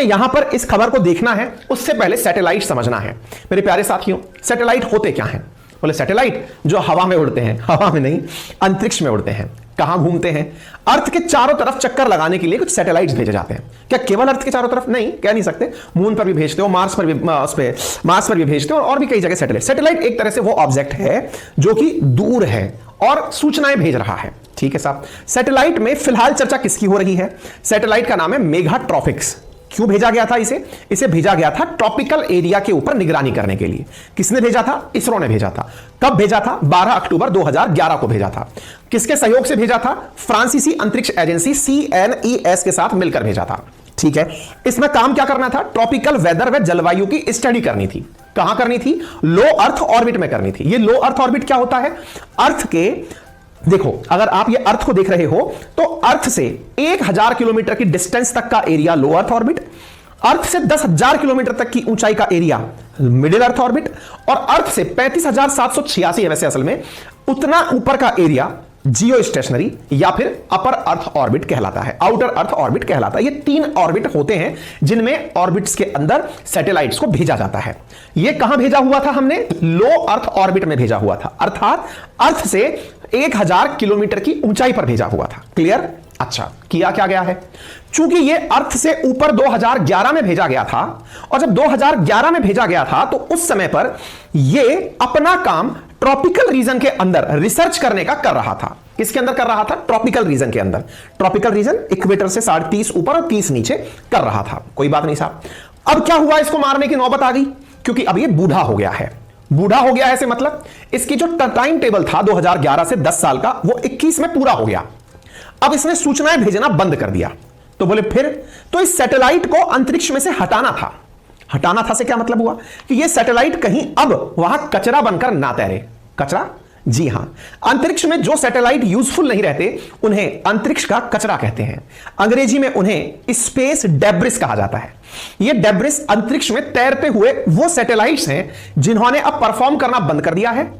यहां पर इस खबर को देखना है उससे पहले सैटेलाइट समझना है। मेरे प्यारे साथियों, सैटेलाइट होते क्या हैं? बोले सैटेलाइट जो हवा में उड़ते हैं, हवा में नहीं अंतरिक्ष में उड़ते हैं। कहां घूमते हैं? अर्थ के चारों तरफ चक्कर लगाने के लिए कुछ सैटेलाइट्स भेजे जाते हैं। क्या केवल अर्थ के चारों तरफ? नहीं, कह नहीं सकते। मून पर भी भेजते हो, मार्स पर भी भेजते हो और भी कई जगह सैटेलाइट। सैटेलाइट एक तरह से वो ऑब्जेक्ट है जो कि दूर है और सूचनाएं भेज रहा है। ठीक है साहब। सैटेलाइट में फिलहाल चर्चा किसकी हो रही है? सैटेलाइट का नाम है मेगाट्रॉपिक्स। क्यों भेजा गया था इसे भेजा गया था ट्रॉपिकल एरिया के ऊपर निगरानी करने के लिए। किसने भेजा था? इसरो ने भेजा था। कब भेजा था? 12 अक्टूबर 2011 को भेजा था। किसके सहयोग से भेजा था? फ्रांसीसी अंतरिक्ष एजेंसी CNES के साथ मिलकर भेजा था। ठीक है। इसमें काम क्या करना था? ट्रॉपिकल वेदर व जलवायु की स्टडी करनी थी। कहां करनी थी? लो अर्थ ऑर्बिट में करनी थी। ये लो अर्थ ऑर्बिट क्या होता है? अर्थ के, देखो अगर आप ये अर्थ को देख रहे हो तो अर्थ से 1000 किलोमीटर की डिस्टेंस तक का एरिया लो अर्थ ऑर्बिट, अर्थ से 10,000 किलोमीटर तक की ऊंचाई का एरिया मिडिल अर्थ ऑर्बिट, और अर्थ से 35,786 है वैसे असल में, उतना ऊपर का एरिया जियो स्टेशनरी या फिर अपर अर्थ ऑर्बिट कहलाता है, आउटर अर्थ ऑर्बिट कहलाता है। ये 3 ऑर्बिट होते हैं जिनमें ऑर्बिट्स के अंदर सैटेलाइट्स को भेजा जाता है। ये कहां भेजा हुआ था? हमने लो अर्थ ऑर्बिट में भेजा हुआ था, अर्थात अर्थ से 1000 किलोमीटर की ऊंचाई पर भेजा हुआ था। क्लियर? अच्छा, किया क्या गया है? चूंकि ये अर्थ से ऊपर 2011 में भेजा गया था, और जब 2011 में भेजा गया था तो उस समय पर ये अपना काम ट्रॉपिकल रीजन के अंदर रिसर्च करने का कर रहा था। किसके अंदर कर रहा था? ट्रॉपिकल रीजन के अंदर। ट्रॉपिकल रीजन इक्वेटर से 30.5 ऊपर और 30 नीचे कर रहा था। कोई बात नहीं साहब। अब क्या हुआ? इसको मारने की नौबत आ गई, क्योंकि अब ये बूढ़ा हो गया है। बूढ़ा हो गया है से मतलब इसकी जो टाइम टेबल था 2011 से 10 साल का, वो 21 में पूरा हो गया। अब इसने सूचनाएं भेजना बंद कर दिया। तो बोले फिर? तो इस सैटेलाइट को अंतरिक्ष में से हटाना था। हटाना था से क्या मतलब हुआ? कि ये सैटेलाइट कहीं अब वहां कचरा बनकर ना तैरे। कचरा? जी हां। अंतरिक्ष में जो सैटेलाइट यूजफुल नहीं रहते उन्हें अंतरिक्ष का कचरा कहते हैं। अंग्रेजी में उन्हें स्पेस डेब्रिस कहा जाता है। ये डेब्रिस अंतरिक्ष में तैरते हुए वो सैटेलाइट्स हैं जिन्होंने अब परफॉर्म करना बंद कर दिया है,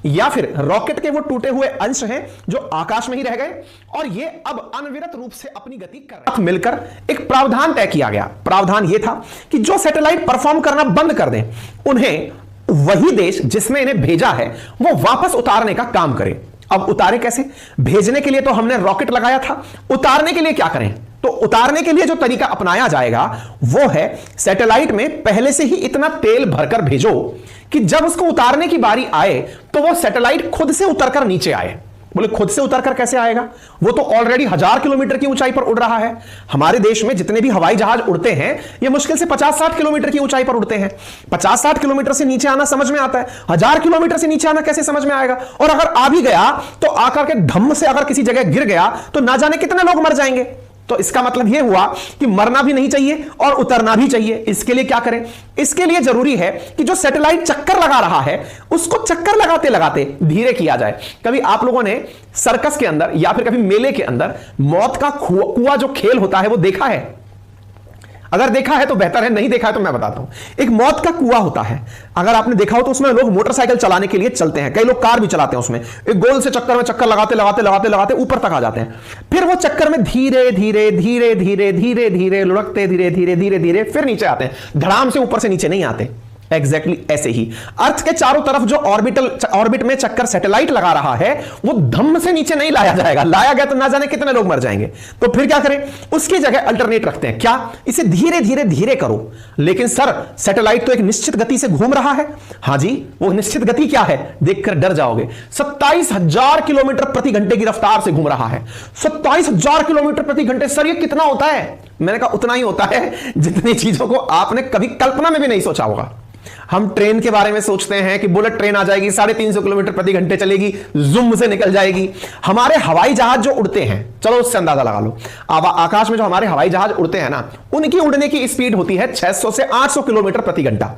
या फिर रॉकेट के वो टूटे हुए अंश हैं जो आकाश में ही रह गए और ये अब अनविरत रूप से अपनी गति कर रहे हैं। मिलकर एक प्रावधान तय किया गया। प्रावधान ये था कि जो सैटेलाइट परफॉर्म करना बंद कर दें उन्हें वही देश जिसने इन्हें भेजा है वो वापस उतारने का काम करे। अब उतारे कैसे? भेजने के लिए तो हमने रॉकेट लगाया था, उतारने के लिए क्या करें? तो उतारने के लिए जो तरीका अपनाया जाएगा वो है सैटेलाइट में पहले से ही इतना तेल भरकर भेजो कि जब उसको उतारने की बारी आए तो वो सैटेलाइट खुद से उतरकर नीचे आए। बोले खुद से उतरकर कैसे आएगा? वो तो ऑलरेडी 1000 किलोमीटर की ऊंचाई पर उड़ रहा है। हमारे देश में जितने भी हवाई जहाज उड़ते हैं ये मुश्किल से 50-60 किलोमीटर की ऊंचाई पर उड़ते हैं। 50-60 किलोमीटर से नीचे आना समझ में आता है, 1000 किलोमीटर से नीचे आना कैसे समझ में आएगा? और अगर आ भी गया तो आकर के धम्म से अगर किसी जगह गिर गया तो ना जाने कितने लोग मर जाएंगे। तो इसका मतलब यह हुआ कि मरना भी नहीं चाहिए और उतरना भी चाहिए। इसके लिए क्या करें? इसके लिए जरूरी है कि जो सैटेलाइट चक्कर लगा रहा है उसको चक्कर लगाते लगाते धीरे किया जाए। कभी आप लोगों ने सर्कस के अंदर या फिर कभी मेले के अंदर मौत का कुआं जो खेल होता है वो देखा है? अगर देखा है तो बेहतर है, नहीं देखा है तो मैं बताता हूं। एक मौत का कुआं होता है, अगर आपने देखा हो तो उसमें लोग मोटरसाइकिल चलाने के लिए चलते हैं, कई लोग कार भी चलाते हैं। उसमें एक गोल से चक्कर में चक्कर लगाते लगाते लगाते लगाते ऊपर तक आ जाते हैं। फिर वो चक्कर में धीरे धीरे धीरे धीरे धीरे धीरे लुढ़कते धीरे धीरे धीरे धीरे फिर नीचे आते हैं। धड़ाम से ऊपर से नीचे नहीं आते। एग्जैक्टली ऐसे ही अर्थ के चारों तरफ जो ऑर्बिट में चक्कर सैटेलाइट लगा रहा है वो धम्म से नीचे नहीं लाया जाएगा। लाया गया तो ना जाने कितने लोग मर जाएंगे। तो फिर क्या करें? उसकी जगह अल्टरनेट रखते हैं। क्या? इसे धीरे धीरे धीरे करो। लेकिन सर सैटेलाइट तो एक निश्चित गति से घूम रहा है। हां जी, वो निश्चित गति क्या है देखकर डर जाओगे। 27,000 किलोमीटर प्रति घंटे की रफ्तार से घूम रहा है। 27,000 किलोमीटर प्रति घंटे। सर ये कितना होता है? मैंने कहा उतना ही होता है जितनी चीजों को आपने कभी कल्पना में भी नहीं सोचा होगा। हम ट्रेन के बारे में सोचते हैं कि बुलेट ट्रेन आ जाएगी, 350 किलोमीटर प्रति घंटे चलेगी, जुम से निकल जाएगी। हमारे हवाई जहाज जो उड़ते हैं, चलो उससे अंदाजा लगा लो। आकाश में जो हमारे हवाई जहाज उड़ते हैं ना, उनकी उड़ने की स्पीड होती है 600 से 800 किलोमीटर प्रति घंटा।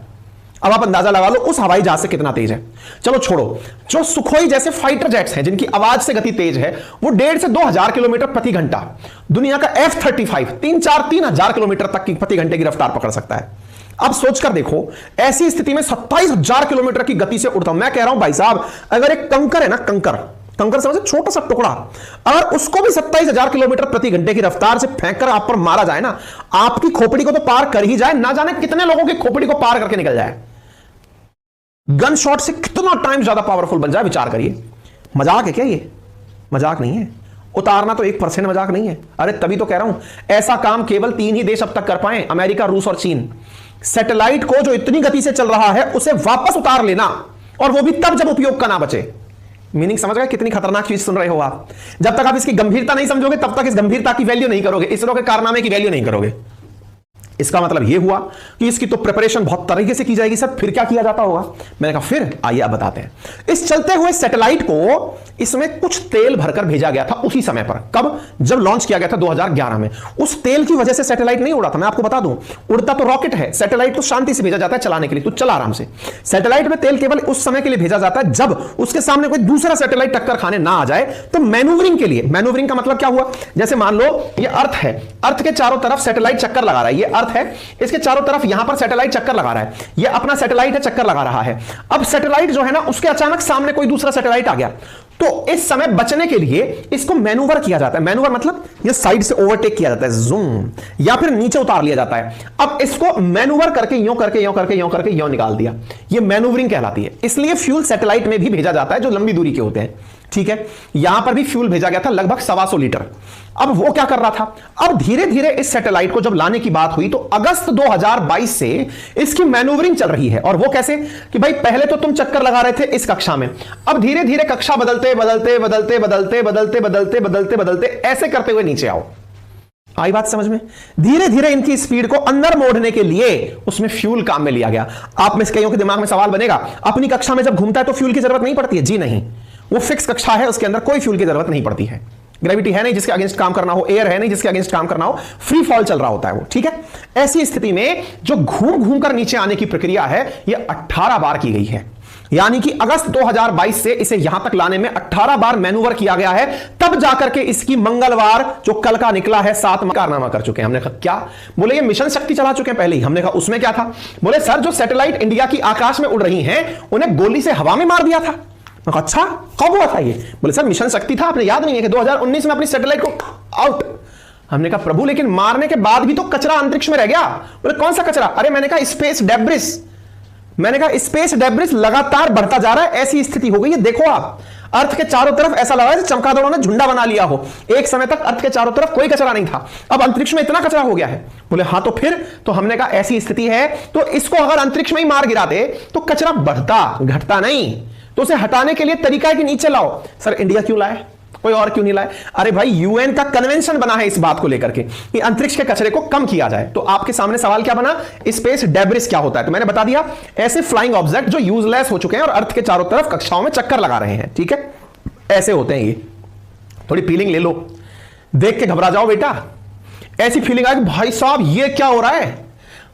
अब आप अंदाजा लगा लो उस हवाई जहाज से कितना तेज है। चलो छोड़ो, जो सुखोई जैसे फाइटर जेट्स हैं जिनकी आवाज से गति तेज है वो 1,500 से 2,000 किलोमीटर प्रति घंटा। दुनिया का F-35 3,000 किलोमीटर तक की प्रति घंटे की रफ्तार पकड़ सकता है। अब सोचकर देखो, ऐसी स्थिति में 27,000 किलोमीटर की गति से उड़ता हूं। मैं कह रहा हूं भाई साहब, अगर एक कंकर है ना, कंकर कंकर समझे, छोटा सा टुकड़ा, अगर उसको भी 27,000 किलोमीटर प्रति घंटे की रफ्तार से फेंककर आप पर मारा जाए ना, आपकी खोपड़ी को तो पार कर ही जाए, ना जाने कितने लोगों की खोपड़ी को पार करके निकल जाए। गन शॉट से कितना टाइम ज्यादा पावरफुल बन जाए, विचार करिए। मजाक है क्या ये? मजाक नहीं है। उतारना तो 1% मजाक नहीं है। अरे तभी तो कह रहा हूं, ऐसा काम केवल 3 ही देश अब तक कर पाए, अमेरिका, रूस और चीन। सैटेलाइट को जो इतनी गति से चल रहा है उसे वापस उतार लेना, और वो भी तब जब उपयोग का ना बचे। मीनिंग समझ गए कितनी खतरनाक चीज सुन रहे हो आप? जब तक आप इसकी गंभीरता नहीं समझोगे तब तक इस गंभीरता की वैल्यू नहीं करोगे, इसरो के कारनामे की वैल्यू नहीं करोगे। इसका मतलब यह हुआ कि इसकी तो प्रिपरेशन बहुत तरीके से की जाएगी। सर फिर क्या किया जाता होगा? मैंने कहा फिर आइए अब बताते हैं। इस चलते हुए सैटेलाइट को इसमें कुछ तेल भरकर भेजा गया था उसी समय पर। कब? जब लॉन्च किया गया था 2011 में। उस तेल की वजह से सैटेलाइट नहीं उड़ा था, मैं आपको बता दूं। उड़ता तो रॉकेट है, सैटेलाइट तो शांति से भेजा जाता है चलाने के लिए, तो चला आराम से। सैटेलाइट में तेल केवल उस समय के लिए भेजा जाता है जब उसके सामने कोई दूसरा सैटेलाइट टक्कर खाने ना आ जाए, तो मैनूवरिंग के लिए। मैनूवरिंग का मतलब क्या हुआ? जैसे मान लो ये अर्थ है, अर्थ के चारों तरफ सैटेलाइट चक्कर लगा रहा है, ये अर्थ है, इसके चारों तरफ यहां पर सैटेलाइट चक्कर लगा रहा है, ये अपना सैटेलाइट है, चक्कर लगा रहा है। अब सैटेलाइट जो है ना, उसके अचानक सामने कोई दूसरा सैटेलाइट आ गया, तो इस समय बचने के लिए इसको मैनूवर किया जाता है। मैनूवर मतलब ये साइड से ओवरटेक किया जाता है, जूम, या फिर नीचे उतार लिया जाता है। अब इसको मैनूवर करके यूं करके यूं करके यूं करके यूं निकाल दिया, ये मैनूवरिंग कहलाती है। इसलिए फ्यूल सैटेलाइट में भी भेजा जाता है जो लंबी दूरी के होते हैं, ठीक है। यहां पर भी फ्यूल भेजा गया था लगभग 125 लीटर। अब वो क्या कर रहा था? अब धीरे धीरे इस सैटेलाइट को जब लाने की बात हुई तो अगस्त 2022 से इसकी मैनूवरिंग चल रही है। और वो कैसे कि भाई पहले तो तुम चक्कर लगा रहे थे इस कक्षा में, अब धीरे धीरे कक्षा बदलते बदलते बदलते बदलते बदलते बदलते बदलते बदलते ऐसे करते हुए नीचे आओ। आई बात समझ में? धीरे धीरे इनकी स्पीड को अंदर मोड़ने के लिए उसमें फ्यूल काम में लिया गया। आप में से कईयों के दिमाग में सवाल बनेगा, अपनी कक्षा में जब घूमता है तो फ्यूल की जरूरत नहीं पड़ती है? जी नहीं, वो फिक्स कक्षा है, उसके अंदर कोई फ्यूल की जरूरत नहीं पड़ती है। ग्रेविटी है नहीं जिसके अगेंस्ट काम करना हो, एयर है नहीं जिसके अगेंस्ट काम करना हो, फ्री फॉल चल रहा होता है वो, ठीक है। ऐसी स्थिति में जो घूम घूम कर नीचे आने की प्रक्रिया है ये 18 बार की गई है। यानी कि अगस्त 2022 से इसे यहां तक लाने में 18 बार मैनूवर किया गया है, तब जाकर के इसकी मंगलवार जो कल का निकला है 7 कारनामा कर चुके हैं। हमने कहा क्या? बोले ये मिशन शक्ति चला चुके हैं पहले ही। हमने कहा उसमें क्या था? बोले सर जो सैटेलाइट इंडिया की आकाश में उड़ रही हैं उन्हें गोली से हवा में मार दिया था। अच्छा कब हुआ था ये? बोले सर मिशन शक्ति था, आपने याद नहीं है कि 2019 में अपनी सैटेलाइट को आउट। हमने कहा प्रभु लेकिन मारने के बाद भी तो कचरा अंतरिक्ष में रह गया। बोले कौन सा कचरा? अरे मैंने कहा स्पेस डेब्रिस। मैंने कहा स्पेस डेब्रिस लगातार बढ़ता जा रहा है, ऐसी स्थिति हो गई है। देखो आप अर्थ के चारों तरफ ऐसा लगा है चमगादड़ों ने झुंडा बना लिया हो। एक समय तक अर्थ के चारों तरफ कोई कचरा नहीं था, अब अंतरिक्ष में इतना कचरा हो गया है। बोले हाँ तो फिर? तो हमने कहा ऐसी स्थिति है तो इसको अगर अंतरिक्ष में ही मार गिराते तो कचरा बढ़ता घटता नहीं, तो उसे हटाने के लिए तरीका है कि नीचे लाओ। सर इंडिया क्यों लाए, कोई और क्यों नहीं लाए? अरे भाई यूएन का कन्वेंशन बना है इस बात को लेकर के कि अंतरिक्ष के कचरे को कम किया जाए। तो आपके सामने सवाल क्या बना? स्पेस डेब्रिस क्या होता है? तो मैंने बता दिया ऐसे फ्लाइंग ऑब्जेक्ट जो यूजलेस हो चुके हैं और अर्थ के चारों तरफ कक्षाओं में चक्कर लगा रहे हैं, ठीक है, ऐसे होते हैं ये। थोड़ी फीलिंग ले लो, देख के घबरा जाओ बेटा। ऐसी फीलिंग आए कि भाई साहब ये क्या हो रहा है,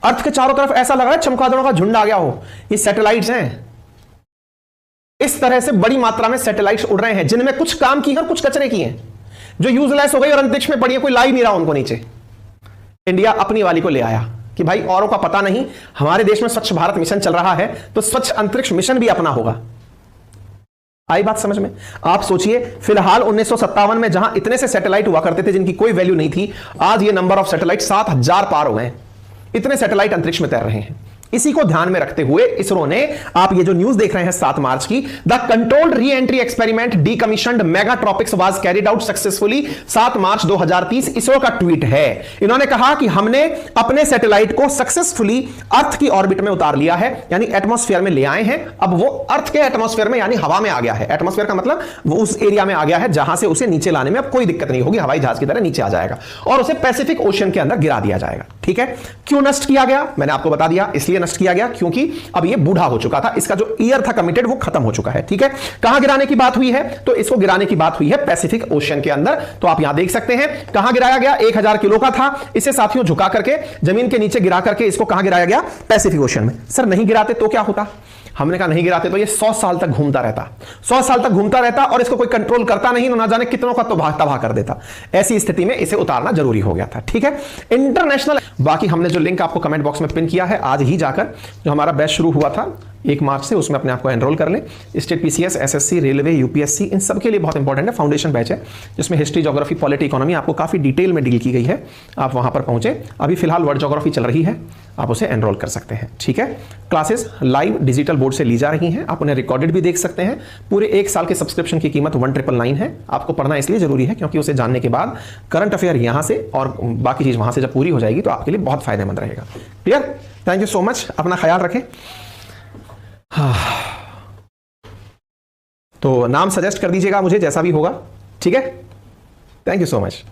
अर्थ के चारों तरफ ऐसा लग रहा है चमगादड़ों का झुंड आ गया हो। ये सैटेलाइट्स हैं, इस तरह से बड़ी मात्रा में सैटेलाइट्स उड़ रहे हैं जिनमें कुछ काम की है और कुछ कचरे की हैं, जो यूजलेस हो गई और अंतरिक्ष में पड़ी है, कोई ला ही नहीं रहा उनको नीचे। इंडिया अपनी वाली को ले आया कि भाई औरों का पता नहीं, हमारे देश में स्वच्छ भारत मिशन चल रहा है तो स्वच्छ अंतरिक्ष मिशन भी अपना होगा। आई बात समझ में? आप सोचिए फिलहाल 1957 में जहां इतने से सैटेलाइट हुआ करते थे जिनकी कोई वैल्यू नहीं थी, आज ये नंबर ऑफ सैटेलाइट 7000 पार हो गए। इतने सैटेलाइट अंतरिक्ष में तैर रहे हैं। इसी को ध्यान में रखते हुए इसरो ने, आप ये जो न्यूज देख रहे हैं 7 मार्च की, the controlled re entry experiment decommissioned Megha Tropiques was carried out successfully, 7 March 2030 ISRO का ट्वीट है। इन्होंने कहा कि हमने अपने सैटेलाइट को सक्सेसफुली अर्थ की ऑर्बिट में उतार लिया है, यानी एटमॉस्फेयर में ले आए हैं। अब वो अर्थ के एटमॉस्फेयर में यानी हवा में आ गया है। एटमॉस्फेयर का मतलब वो उस एरिया में आ गया है जहां से उसे नीचे लाने में अब कोई दिक्कत नहीं होगी, हवाई जहाज की तरह नीचे आ जाएगा और उसे पैसिफिक ओशन के अंदर गिरा दिया जाएगा, ठीक है। क्यों नष्ट किया गया? मैंने आपको बता दिया, इसलिए नष्ट किया गया क्योंकि अब ये बूढ़ा हो चुका था, इसका जो ईयर था कमिटेड वो खत्म हो चुका है, ठीक है। कहां गिराने की बात हुई है? तो इसको गिराने की बात हुई है पैसिफिक ओशन के अंदर। तो आप यहां देख सकते हैं कहां गिराया गया, 1000 किलो का था, इसे साथियों झुका करके जमीन के नीचे गिरा करके इसको कहां गिराया गया? पैसिफिक ओशन में। सर नहीं गिराते तो क्या होता? हमने कहा नहीं गिराते तो ये 100 साल तक घूमता रहता, 100 साल तक घूमता रहता और इसको कोई कंट्रोल करता नहीं, ना जाने कितनों का तबाह कर देता। ऐसी स्थिति में इसे उतारना जरूरी हो गया था, ठीक है। इंटरनेशनल, बाकी हमने जो लिंक आपको कमेंट बॉक्स में पिन किया है, आज ही जाकर जो हमारा बैच शुरू हुआ था 1 मार्च से उसमें अपने आप को एनरोल कर लें। State PCS, SSC, railway, UPSC, इन सब के लिए बहुत इंपॉर्टेंट है। फाउंडेशन बैच है जिसमें हिस्ट्री, ज्योग्राफी, पॉलिटी, इकोनॉमी आपको काफ़ी डिटेल में डील की गई है। आप वहाँ पर पहुँचे। अभी फिलहाल वर्ल्ड ज्योग्राफी चल रही है, आप उसे एनरोल कर सकते हैं। ठीक है, क्लासेस लाइव डिजिटल बोर्ड से ली जा रही हैं, आप उन्हें रिकॉर्डेड भी देख सकते हैं। पूरे 1 साल के सब्सक्रिप्शन की कीमत 1999 है। आपको पढ़ना इसलिए जरूरी है क्योंकि उसे जानने के बाद करंट अफेयर यहाँ से और बाकी चीज़ वहाँ से जब पूरी हो जाएगी तो आपके लिए बहुत फायदेमंद रहेगा। Clear? Thank you so much, अपना ख्याल रखें। तो नाम सजेस्ट कर दीजिएगा मुझे जैसा भी होगा। ठीक है, थैंक यू सो मच।